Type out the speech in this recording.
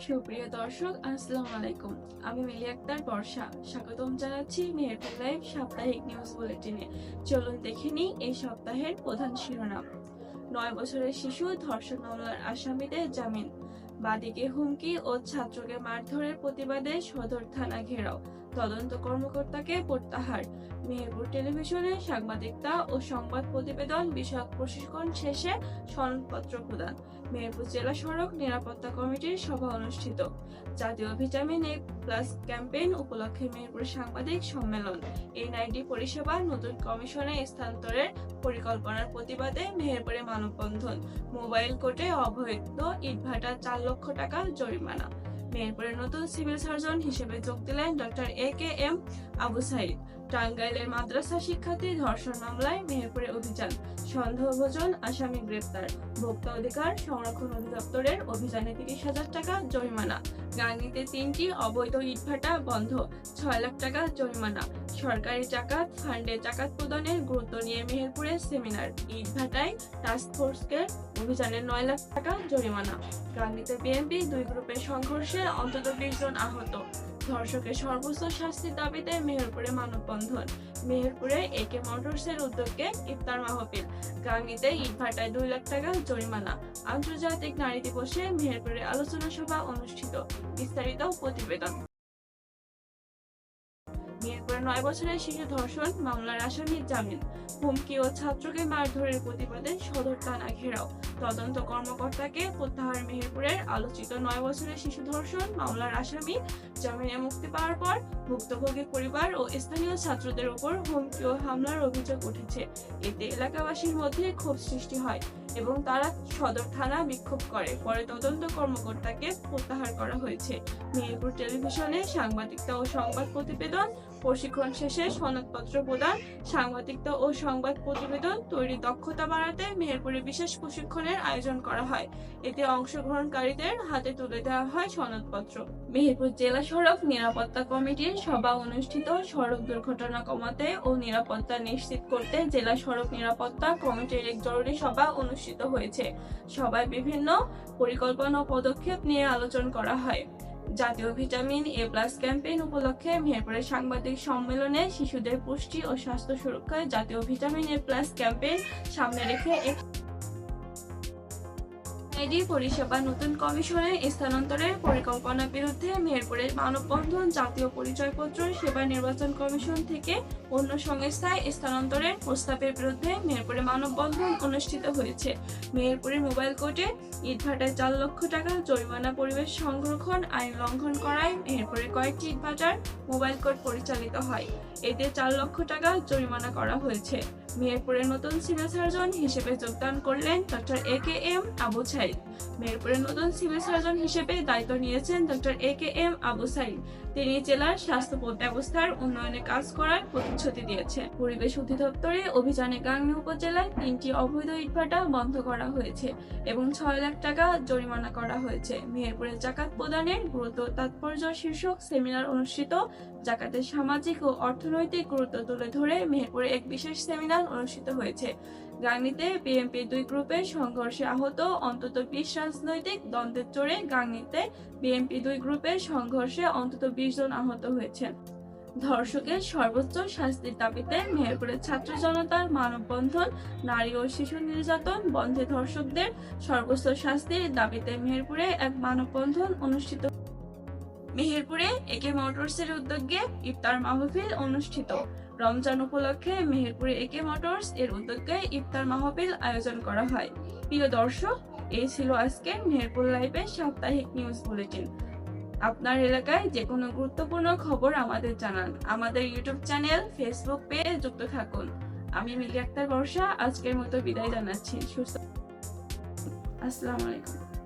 সুপ্রিয় দর্শক, আসসালামু আলাইকুম। আমি মিলি আক্তার বর্ষা স্বাগতম জানাচ্ছি মেহেরপুর লাইভ সাপ্তাহিক নিউজ বুলেটিনে। চলুন দেখে নিই এই সপ্তাহের প্রধান শিরোনাম। 9 বছরের শিশু ধর্ষণ মামলার আসামিদের জামিন, বাদীকে হুমকি ও ছাত্রকে মারধরের প্রতিবাদে সদর থানা ঘেরাও, তদন্ত কর্মকর্তাকে প্রত্যাহার। মেহেরপুর টেলিভিশনে সাংবাদিকতা ও সংবাদ প্রতিবেদন বিষয়ক প্রশিক্ষণ শেষে সনদপত্র প্রদান। মেহেরপুর জেলা সড়ক নিরাপত্তা কমিটির সভা অনুষ্ঠিত। জাতীয় ভিটামিন এ প্লাস ক্যাম্পেইন উপলক্ষে মেহেরপুর সাংবাদিক সম্মেলন। এনআইডি পরিষেবা নতুন কমিশনে স্থানান্তরের পরিকল্পনার প্রতিবাদে মেহেরপুরে মানববন্ধন। মোবাইল কোর্টে অবৈধ ইটভাটা 4 লক্ষ টাকা জরিমানা। মেহেরপুরের নতুন সিভিল সার্জন হিসেবে যোগ দিলেন ডক্টর এ.কে.এম. আবু সাইদ। টাঙ্গাইলের মাদ্রাসা শিক্ষার্থী ধর্ষণ মামলায় মেহেরপুরে অভিযান, সন্দেহভাজন আসামি গ্রেপ্তার। ভোক্তা অধিকার সংরক্ষণ অধিদপ্তরের অভিযানে 30,000 টাকা জরিমানা। গাংনীতে 3টি অবৈধ ইটভাটা বন্ধ, 6 লাখ টাকা জরিমানা। সরকারি জাকাত ফান্ডে জাকাত প্রদানের গুরুত্ব নিয়ে মেহেরপুরে সেমিনার। ইটভাটায় টাস্কফোর্সকে অভিযানে 9 লাখ টাকা জরিমানা। গাংনীতে বিএনপি 2 গ্রুপের সংঘর্ষে অন্তত 20 জন আহত। ধর্ষকের সর্বোচ্চ শাস্তির দাবিতে মেহেরপুরে মানববন্ধন। মেহেরপুরে একে মোটরসের উদ্যোগে ইফতার মাহফিল। গাংনীতে ইটভাটায় 2 লাখ টাকা জরিমানা। আন্তর্জাতিক নারী দিবসে মেহেরপুরে আলোচনা সভা অনুষ্ঠিত। বিস্তারিত প্রতিবেদন। মেহেরপুরে 9 বছরের শিশু ধর্ষণ মামলার আসামির জামিন, হুমকি ও ছাত্রকে মারধরের প্রতিবাদে সদর থানা ঘেরাও, তদন্ত কর্মকর্তাকে প্রত্যাহার। মেহেরপুরের আলোচিত 9 বছরের শিশু ধর্ষণ মামলার আসামি জামিনে মুক্তি পাওয়ার পর ভুক্তভোগী পরিবার ও স্থানীয় ছাত্রদের উপর হুমকি ও হামলার অভিযোগ উঠেছে। এতে এলাকাবাসীর মধ্যে ক্ষোভ সৃষ্টি হয় এবং তারা সদর থানা বিক্ষোভ করে। পরে তদন্ত কর্মকর্তাকে প্রত্যাহার করা হয়েছে। মেহেরপুর টেলিভিশনে সাংবাদিকতা ও সংবাদ প্রতিবেদন প্রশিক্ষণ শেষে সনদপত্র প্রদান। সাংবাদিকতা ও সংবাদ প্রতিবেদন তৈরির দক্ষতা বাড়াতে মেহেরপুরে বিশেষ প্রশিক্ষণের আয়োজন করা হয়। এতে অংশগ্রহণকারীদের হাতে তুলে দেওয়া হয় সনদপত্র। মেহেরপুর জেলা সড়ক নিরাপত্তা কমিটির সভা অনুষ্ঠিত। সড়ক দুর্ঘটনা কমাতে ও নিরাপত্তা নিশ্চিত করতে জেলা সড়ক নিরাপত্তা কমিটির এক জরুরি সভা অনুষ্ঠিত হয়েছে। সভায় বিভিন্ন পরিকল্পনা ও পদক্ষেপ নিয়ে আলোচনা করা হয়। জাতীয় ভিটামিন এ প্লাস ক্যাম্পেইন উপলক্ষে মেহেরপুরে সাংবাদিক সম্মেলনে শিশুদের পুষ্টি ও স্বাস্থ্য সুরক্ষায় জাতীয় ভিটামিন এ প্লাস ক্যাম্পেইন সামনে রেখে এনআইডি পরিষেবা নতুন কমিশনের স্থানান্তরের পরিকল্পনার বিরুদ্ধে মেহেরপুরে মানববন্ধন। জাতীয় পরিচয়পত্র সেবা নির্বাচন কমিশন থেকে অন্য সংস্থায় স্থানান্তরের প্রস্তাবের বিরুদ্ধে মেহেরপুরে মানববন্ধন অনুষ্ঠিত হয়েছে। মেহেরপুরের মোবাইল কোর্টে ইটভাটায় 4 লক্ষ টাকা জরিমানা। পরিবেশ সংরক্ষণ আইন লঙ্ঘন করায় মেহেরপুরে কয়েকটি ইটভাটার মোবাইল কোর্ট পরিচালিত হয়। এতে 4 লক্ষ টাকা জরিমানা করা হয়েছে। মেহেরপুরের নতুন সিভিল সার্জন হিসেবে যোগদান করলেন ডক্টর এ.কে.এম. আবু সাইদ। মেহেরপুরের নতুন সিভিল সার্জন হিসেবে দায়িত্ব নিয়েছেন ডক্টর এ.কে.এম. আবু সাইদ। তিনি জেলার স্বাস্থ্য ব্যবস্থার উন্নয়নে কাজ করার প্রতিশ্রুতি দিয়েছেন। পরিবেশ অধিদপ্তরে অভিযানে গাংনী উপজেলায় 3টি অবৈধ ইটভাটা বন্ধ করা হয়েছে এবং 6 লাখ টাকা জরিমানা করা হয়েছে। মেহেরপুরে জাকাত প্রদানের গুরুত্ব তাৎপর্য শীর্ষক সেমিনার অনুষ্ঠিত। জাকাতের সামাজিক ও অর্থনৈতিক গুরুত্ব তুলে ধরে মেহেরপুরে এক বিশেষ সেমিনার অনুষ্ঠিত হয়েছে। গাংনীতে বিএনপি 2 গ্রুপের সংঘর্ষে আহত, অন্তত 20 রাজনৈতিক দ্বন্দ্বের জেরে গাংনীতে বিএনপি 2 গ্রুপের সংঘর্ষে অন্তত 20 জন আহত হয়েছেন। ধর্ষকের সর্বোচ্চ শাস্তির দাবিতে মেহেরপুরের ছাত্র জনতার মানববন্ধন। নারী ও শিশু নির্যাতন বন্ধে ধর্ষকদের সর্বোচ্চ শাস্তির দাবিতে মেহেরপুরে এক মানববন্ধন অনুষ্ঠিত। মেহেরপুরে একে মোটরসের উদ্যোগে ইফতার মাহফিল অনুষ্ঠিত। রমজান উপলক্ষে মেহেরপুরে একে মোটরস এর উদ্যোগে ইফতার মাহফিল আয়োজন করা হয়। প্রিয় দর্শক, এই ছিল আজকে মেহেরপুর লাইভের সাপ্তাহিক নিউজ বুলেটিন। আপনার এলাকায় যে কোনো গুরুত্বপূর্ণ খবর আমাদের জানান। আমাদের ইউটিউব চ্যানেল, ফেসবুক পেজে যুক্ত থাকুন। আমি মিলি আক্তার বর্ষা আজকের মতো বিদায় জানাচ্ছি। আসসালামু আলাইকুম।